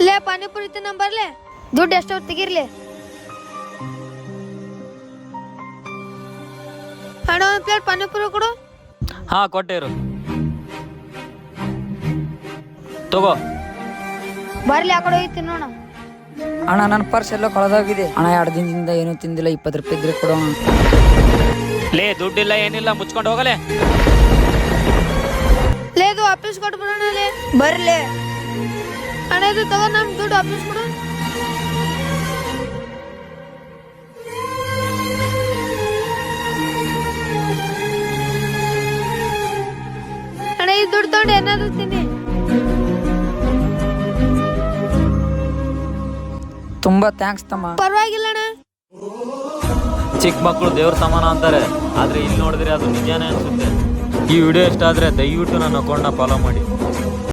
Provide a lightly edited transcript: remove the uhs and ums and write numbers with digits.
ಲೇ ಪಾನಿಪುರಿ ತಿನ್ನ ಬರ್ಲೆ ದುಡ್ಡು ಎಷ್ಟು ತೆಗಿರ್ಲಿ ಅಣ್ಣ ಒಂದು ಪ್ಲೇಟ್ ಪಾನಿಪುರಿ ಕೊಡು. ಹಾ ಕೊಟ್ಟೇರು ತಗೋ. ಬರ್ಲಿ ಆ ಕಡೆ ಹೋಗಿ ತಿನ್ನೋಣ. ಅಣ್ಣ ನನ್ನ ಪರ್ಸ್ ಎಲ್ಲ ಕಳೆದೋಗಿದೆ ಅಣ್ಣ. 2 ದಿನದಿಂದ ಏನೂ ತಿಂದಿಲ್ಲ. 20 ರೂಪಾಯಿ ಇದ್ರೆ ಕೊಡೋಣ. ಲೇ ದುಡ್ಡಿಲ್ಲ ಏನಿಲ್ಲ ಮುಚ್ಕೊಂಡು ಹೋಗಲೇ. ಲೇದು ಆಫೀಸ್ ಕೊಟ್ಟು ಬಿಡೋಣ. ಲೇ ಬರ್ಲಿ ಅಣ್ಣ ಇದು ತಗೋ ನಮ್ ದುಡ್ಡು ಆಫೀಸ್ ಕೊಡು. ಅಣ್ಣ ಈ ದುಡ್ಡು ತಗೊಂಡು ಏನಾದ್ರು ತಿನ್ನಿ. ತುಂಬಾ ಥ್ಯಾಂಕ್ಸ್ ತಮ್ಮ. ಪರವಾಗಿಲ್ಲ ಅಣ್ಣ. ಚಿಕ್ಕ ಮಕ್ಕಳು ದೇವ್ರ ಸಮಾನ ಅಂತಾರೆ, ಆದ್ರೆ ಇಲ್ಲಿ ನೋಡಿದ್ರೆ ಅದು ನಿಜಾನೇ ಅನ್ಸುತ್ತೆ. ಈ ವಿಡಿಯೋ ಇಷ್ಟ ಆದ್ರೆ ದಯವಿಟ್ಟು ನನ್ನ ಅಕೌಂಟ್ನ ಫಾಲೋ ಮಾಡಿ.